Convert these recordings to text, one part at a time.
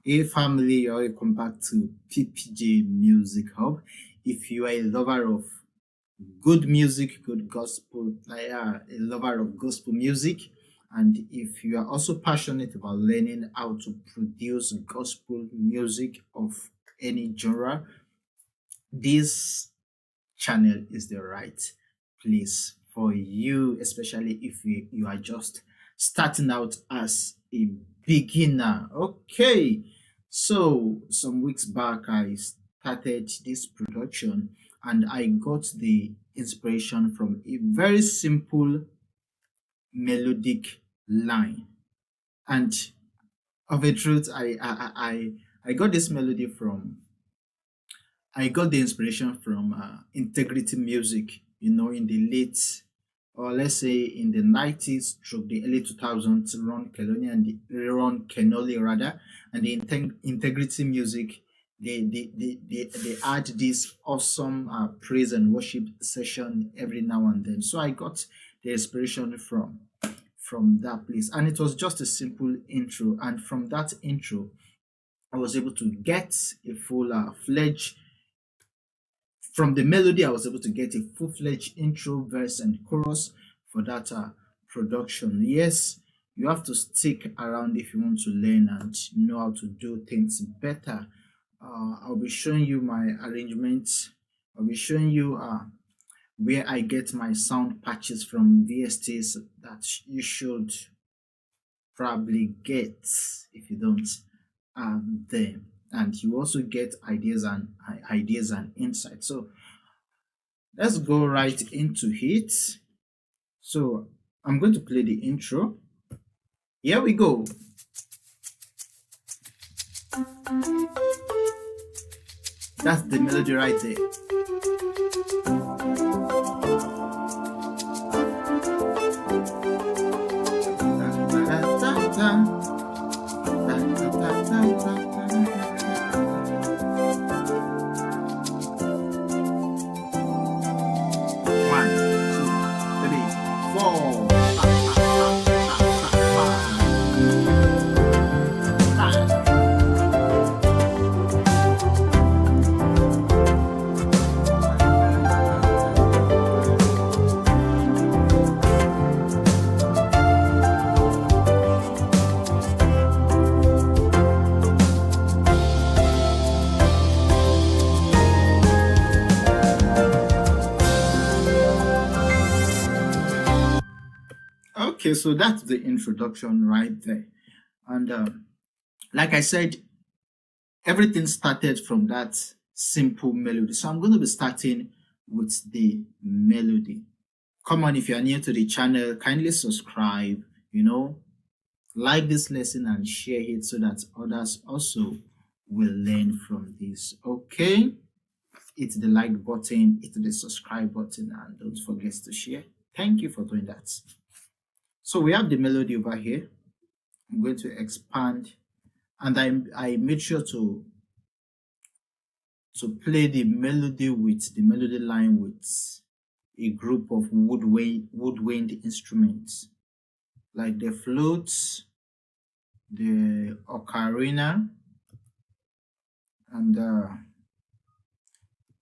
Hey family, welcome back to PPJ Music Hub. If you are a lover of good music, good gospel, a lover of gospel music, and if you are also passionate about learning how to produce gospel music of any genre, this channel is the right place for you, especially if you are just starting out as a beginner. Okay, so some weeks back, I started this production and I got the inspiration from a very simple melodic line. And of a truth, I got this melody from I got the inspiration from integrity music, in the late, or let's say in the 90s through the early 2000s, Ron Kenoli rather, and the integrity music, they add this awesome praise and worship session every now and then. So I got the inspiration from that place, and it was just a simple intro, and from that intro, I was able to get a full fledged from the melody. I was able to get a full-fledged intro, verse, and chorus for that production. Yes, you have to stick around if you want to learn and know how to do things better. I'll be showing you my arrangements. I'll be showing you where I get my sound patches from VSTs that you should probably get if you don't have them, and you also get ideas and insights. So let's go right into it. So I'm going to play the intro. Here we go. That's the melody right there. One, two, three, four. Okay, so that's the introduction right there. And like I said, everything started from that simple melody. So I'm going to be starting with the melody. Come on, if you are new to the channel, kindly subscribe, like this lesson and share it so that others also will learn from this. Okay, hit the like button, hit the subscribe button, and don't forget to share. Thank you for doing that. So we have the melody over here. I'm going to expand, and I made sure to play the melody with the melody line with a group of woodwind instruments like the flutes, the ocarina, and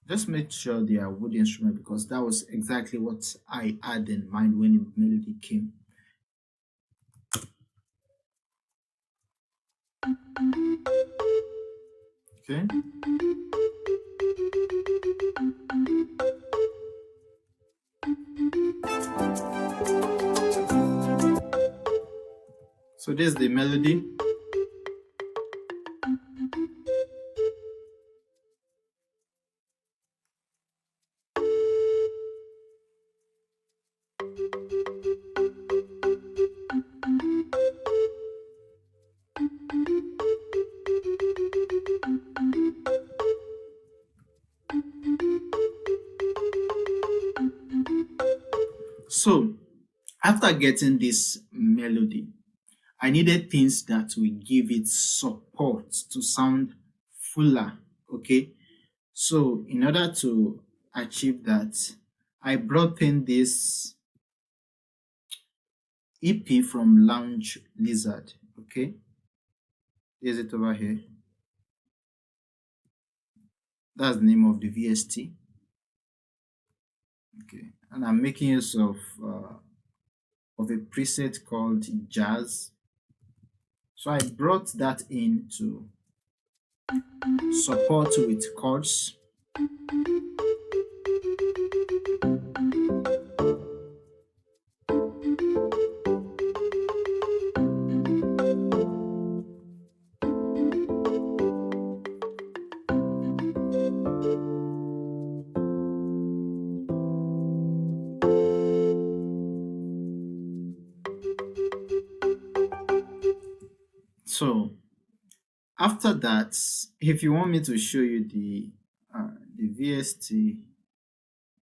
just make sure they are wood instruments because that was exactly what I had in mind when the melody came. Okay. So there's the melody. So after getting this melody, I needed things that will give it support to sound fuller. Okay, so in order to achieve that, I brought in this EP from Lounge Lizard. Okay, is it over here? That's the name of the VST. Okay, and I'm making use of a preset called Jazz. So I brought that in to support with chords. So after that, if you want me to show you the VST,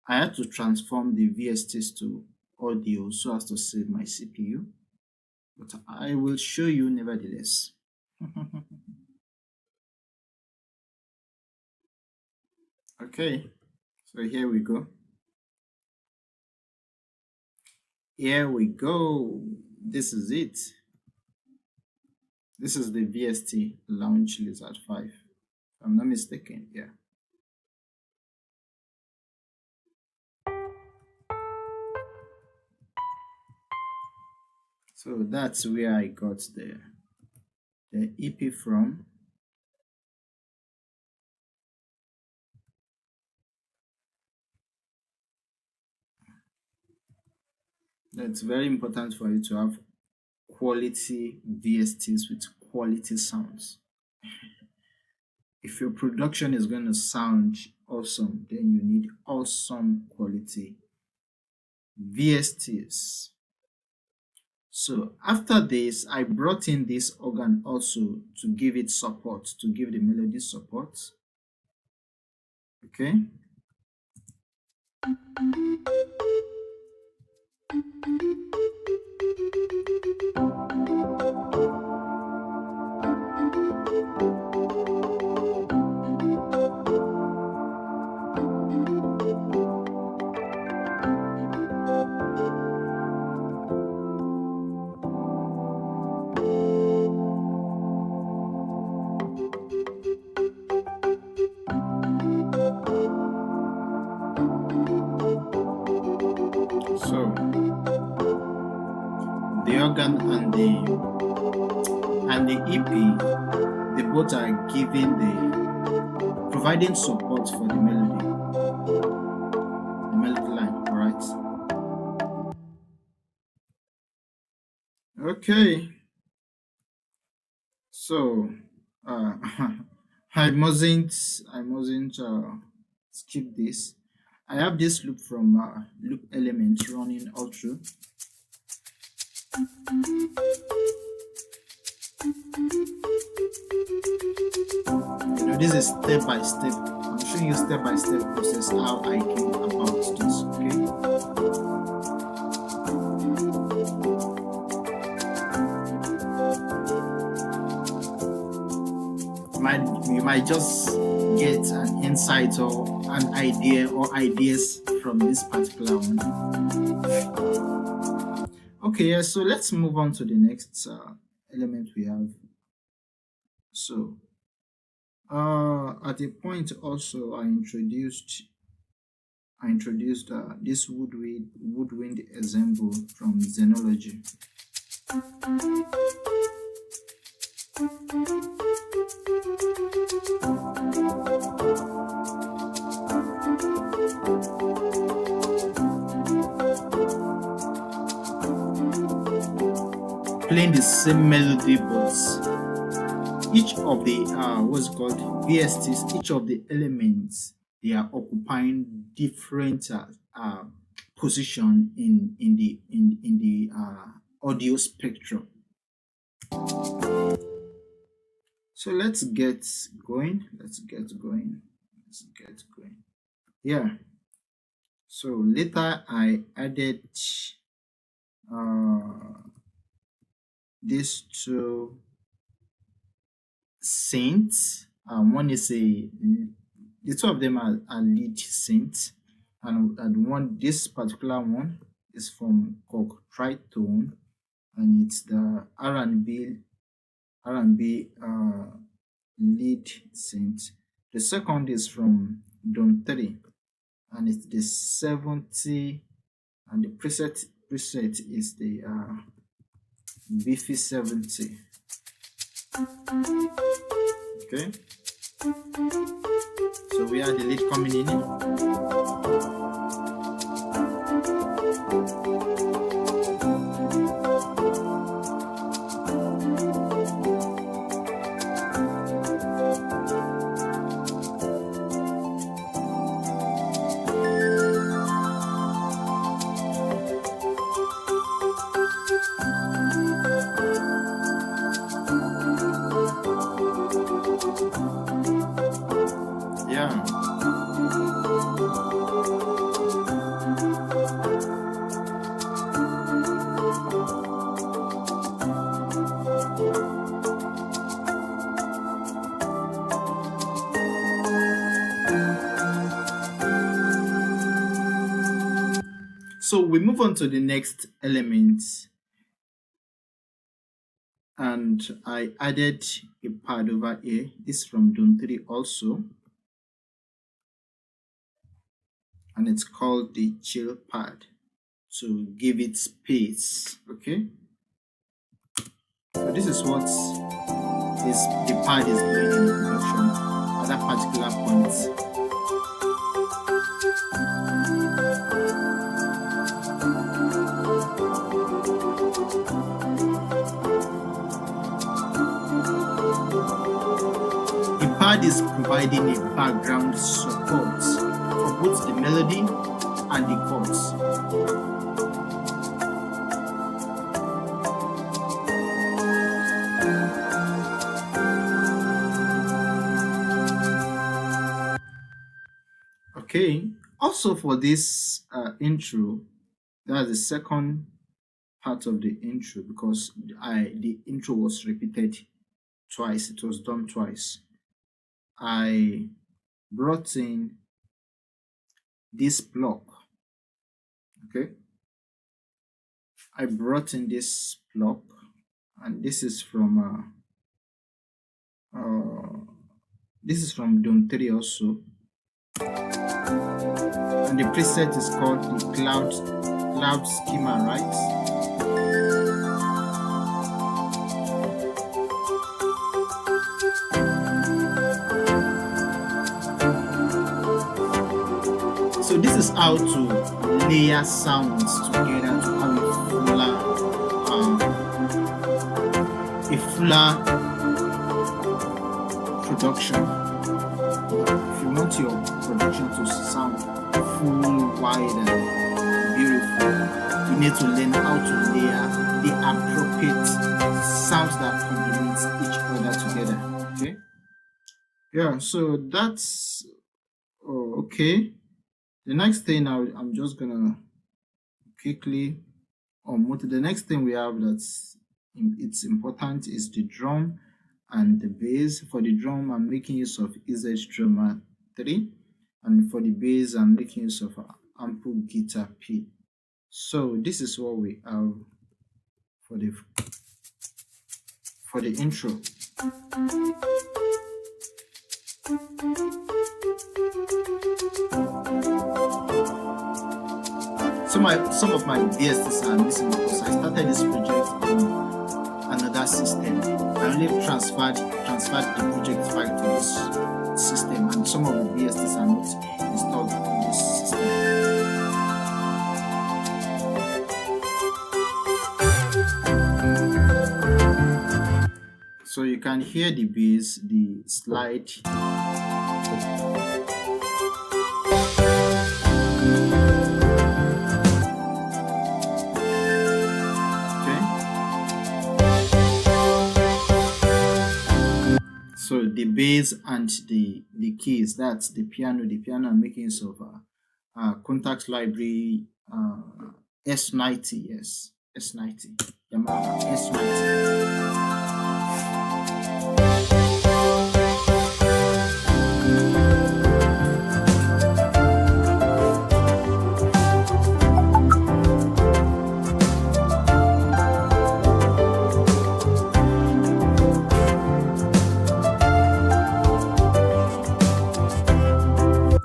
I had to transform the VSTs to audio so as to save my CPU, but I will show you nevertheless. Okay, so here we go. Here we go. This is it. This is the VST Launch Lizard 5. If I'm not mistaken, yeah. So that's where I got the EP from. It's very important for you to have quality VSTs with quality sounds. If your production is going to sound awesome, then you need awesome quality VSTs. So after this, I brought in this organ also to give it support, to give the melody support. Okay. So the organ and the EP, they both are giving the providing support for the melody line. All right. Okay. So uh, I mustn't skip this. I have this loop from loop element running all through. You know, this is step by step. I'm showing you step by step process how I came about this. Okay. You might just get an insight or an idea or ideas from this particular one. Okay, yeah, so let's move on to the next element we have. So at a point also I introduced this woodwind ensemble from Xenology. Playing the same melody, but each of the what's it called VSTs, each of the elements, they are occupying different position in the audio spectrum. So let's get going. Let's get going. Let's get going. Yeah. So later I added these two synths. One is the two of them are lead synths, and one this particular one is from Cock Tritone, and it's the R&B lead synth. The second is from Don 3, and it's the 70, and the preset is the Beefy 70. Okay, so we are the lead coming in. Yeah. So we move on to the next element, and I added a pad over here. This is from Don 3 also, and it's called the chill pad. So give it space. Okay, so this is what the pad is doing in the production at that particular point. The pad is providing a background support for both the melody and the chords. Okay, also for this intro, that's the second part of the intro, because the intro was repeated twice, it was done twice. I brought in this block. Okay, I brought in this block, and this is from Don 3 also, and the preset is called the cloud schema, right? So this is how to layer sounds together to have a fuller production. If you want your production to sound full, wide, and beautiful, you need to learn how to layer the appropriate sounds that complement each other together. Okay. Yeah. So that's okay. The next thing I'm just gonna quickly move. The next thing we have it's important is the drum and the bass. For the drum, I'm making use of EZ Drummer 3, and for the bass, I'm making use of Ample Guitar P. So this is what we have for the intro. Some of my VSTs are missing because I started this project on another system. I only transferred the project file to this system, and some of the VSTs are not installed on this system. So you can hear the bass, the slide. So the bass and the keys, that's the piano. The piano I'm making use of Contact Library S90, yes, S90, Yamaha S90.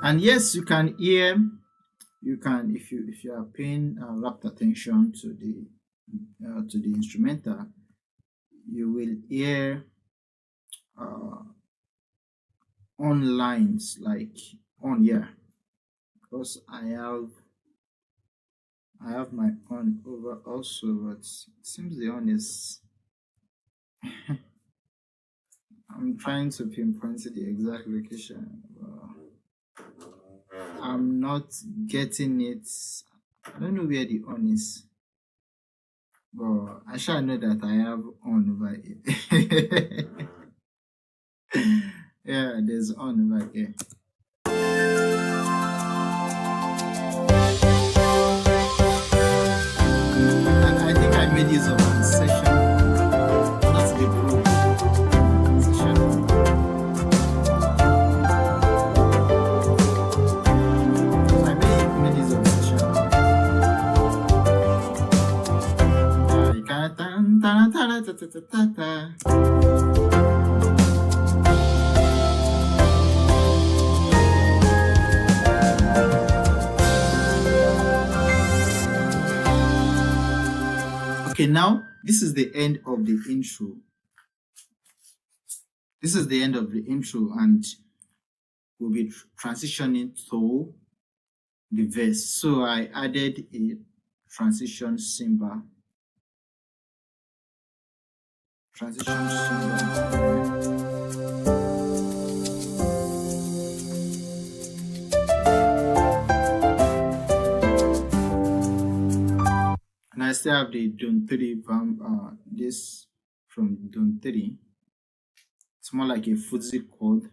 And yes, you can hear, you can, if you are paying rapt attention to the instrumental, you will hear uh, on lines like on, yeah, because I have my on over also, but it seems the on is, I'm trying to pinpoint the exact location. I'm not getting it. I don't know where the on is, but I shall know that I have on over it. Yeah, there's on over here. And I think I made use of the session, not the pro session. So I made use of the session. Okay, now this is the end of the intro. This is the end of the intro, and we'll be transitioning to the verse. So I added a transition symbol. Transition symbol. And I still have the Done 3 this from Done 3. It's more like a footsie chord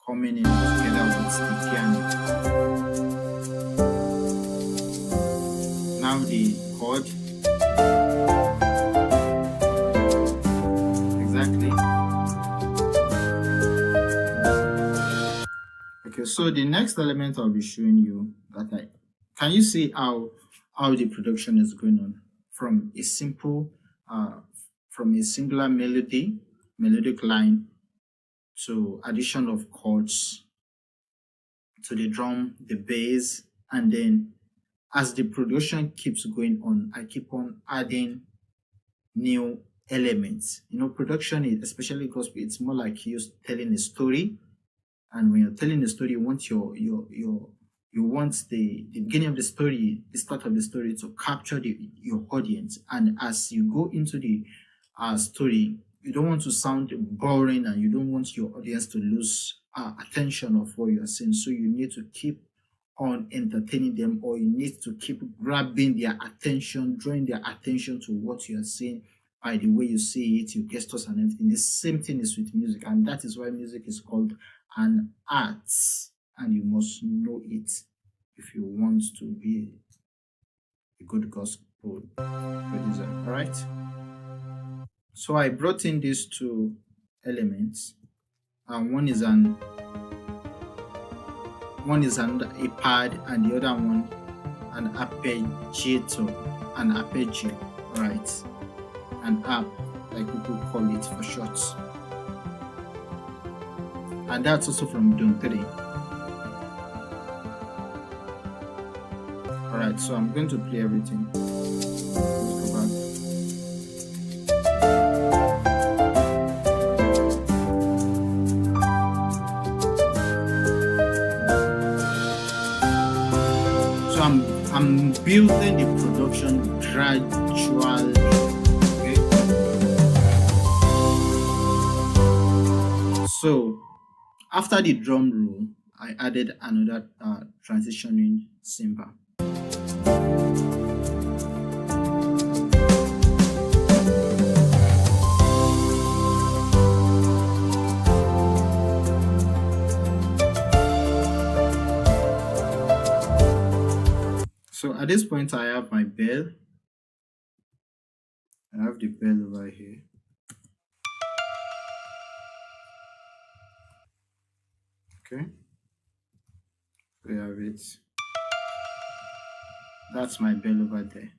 coming in together with the piano. Now the chord. Exactly. Okay, so the next element I'll be showing you that can you see how the production is going on from a simple from a singular melodic line to addition of chords to the drum, the bass, and then as the production keeps going on, I keep on adding new elements. You know, production is, especially gospel, it's more like you telling a story, and when you're telling a story, you want you want the beginning of the story, the start of the story, to capture your audience. And as you go into the story, you don't want to sound boring, and you don't want your audience to lose attention of what you're saying. So you need to keep on entertaining them, or you need to keep grabbing their attention, drawing their attention to what you are saying by the way you say it, your gestures and everything. The same thing is with music, and that is why music is called an art, and you must know it if you want to be a good gospel producer. All right. So I brought in these two elements, and one is a pad, and the other one an arpeggiator, right? An app, like people call it for short. And that's also from Done 3. Alright, so I'm going to play everything. Let's go back. So I'm building the production gradually. Okay. So after the drum roll, I added another transitioning cymbal. So at this point, I have my bell. I have the bell over here. Okay. We have it. That's my bell over there.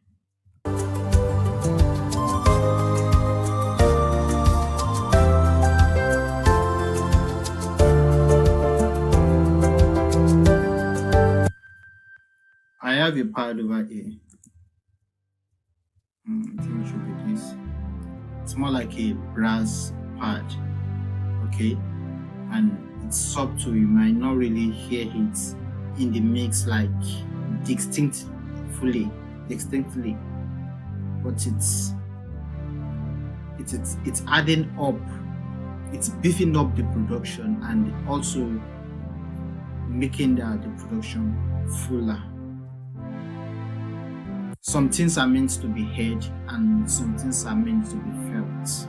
have a pad over here. I think it should be this. It's more like a brass pad, okay? And it's subtle. You might not really hear it in the mix like distinctly, but it's adding up, it's beefing up the production and also making the production fuller. Some things are meant to be heard and some things are meant to be felt.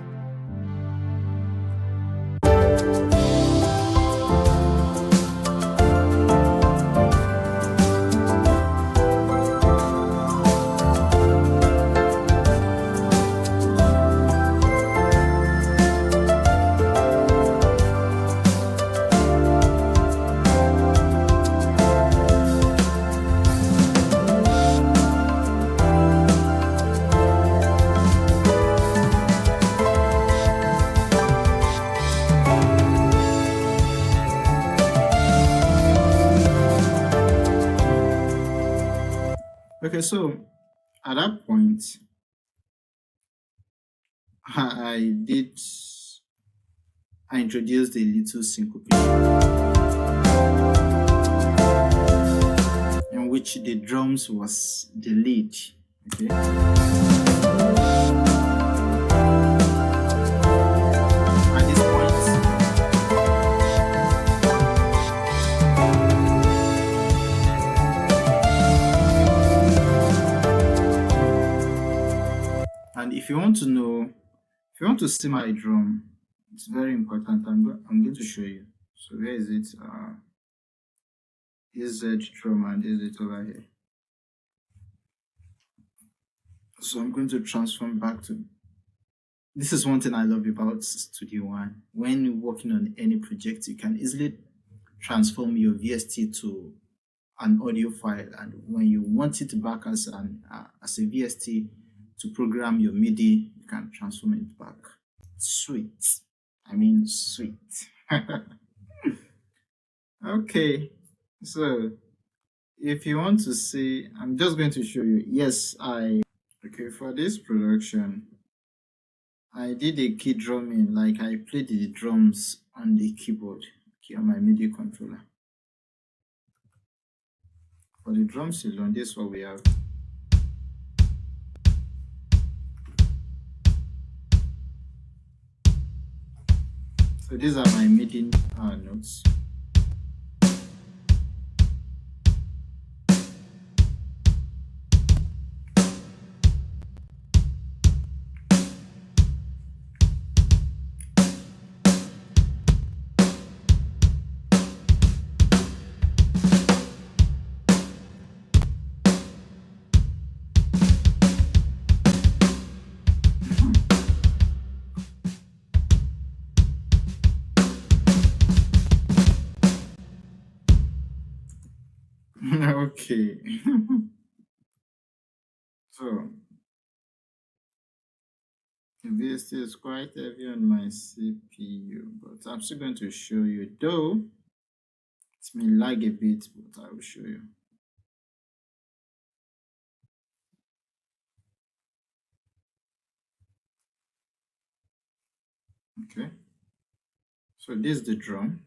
Okay, so at that point, I introduced a little syncopation in which the drums was the lead. Okay. At this point, and if you want to see my drum, it's very important. I'm going to show you. So where is it? Is Z drum and is it over here? So I'm going to transform back to. This is one thing I love about Studio One. When you're working on any project, you can easily transform your VST to an audio file, and when you want it back as a VST to program your MIDI, you can transform it back. Sweet. I mean, sweet. Okay, so if you want to see, I'm just going to show you. Yes, okay, for this production, I did a key drumming, like I played the drums on the keyboard, okay, on my MIDI controller. For the drums alone, this is what we have. So these are my MIDI notes. Okay. So the VST is quite heavy on my CPU, but I'm still going to show you, though it may lag a bit, but I will show you. Okay, so this is the drum.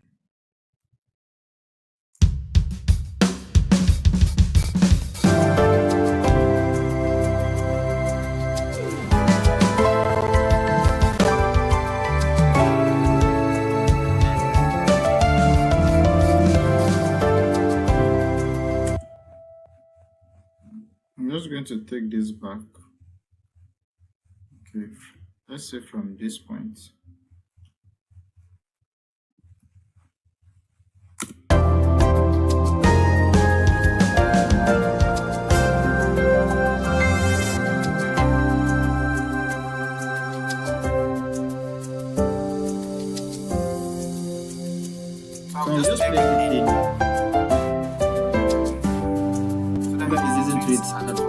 I'm just going to take this back. Okay, let's say from this point. I'm just playing it in. So that is easy to its anatomy.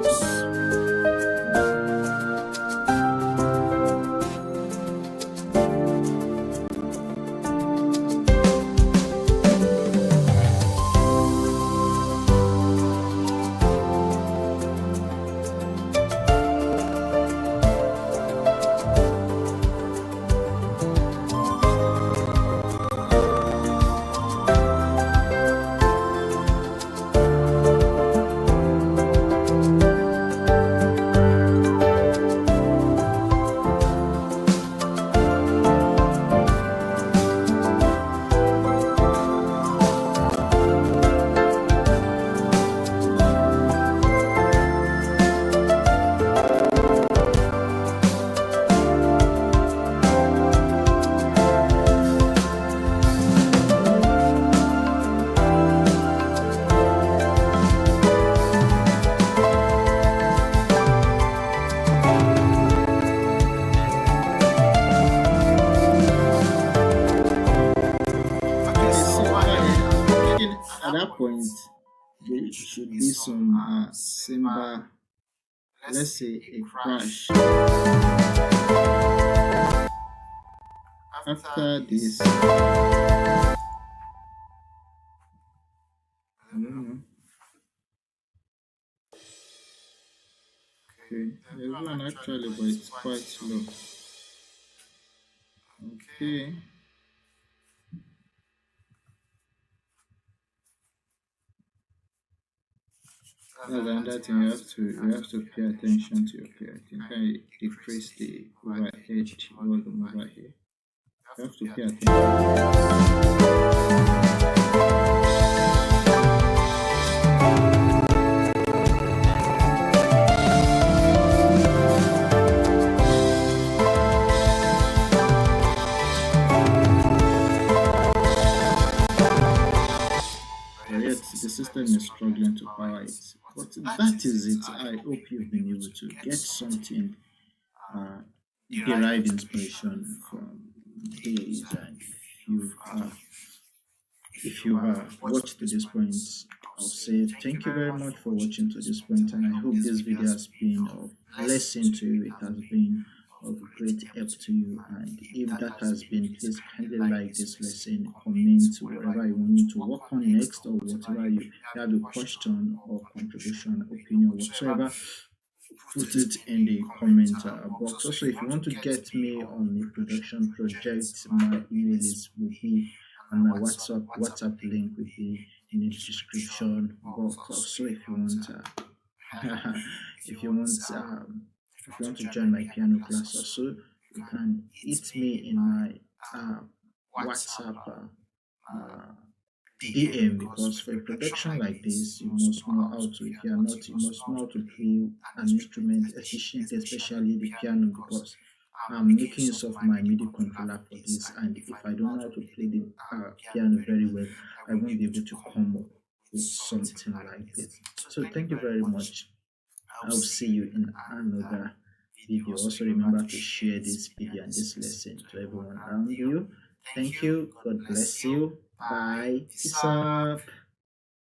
at that point there should be some cymbal, let's say a crash. After this, I don't know. Okay, there's one actually, but it's quite slow. Okay. That's another thing you have to pay attention to. Okay, I think I decrease the overhead volume over here. You have to pay attention. But yet the system is struggling to power it. But that is it. I hope you've been able to get something, uh, derive inspiration from this. And if you have watched to this point, I'll say thank you very much for watching to this point, and I hope this video has been of lesson to you. It has been of great help to you, and if that has been, please kindly like this lesson, comment whatever you want me to work on next, or whatever you have a question or contribution, opinion, whatsoever, put it in the comment box. Also, if you want to get me on a production project, my email is will be, and my WhatsApp link will be in the description box. Also, if you want if you want if you want to join my piano class, also you can hit me in my WhatsApp DM, because for a production like this, you must know how to. If you are not, you must know how to play an instrument efficiently, especially the piano, because I'm making use of my MIDI controller for this, and if I don't know how to play the piano very well, I won't be able to come up with something like this. So thank you very much. I'll see you in another video. Also remember to share this video and this lesson to everyone around you. Thank you. God bless you. Bye. Peace up.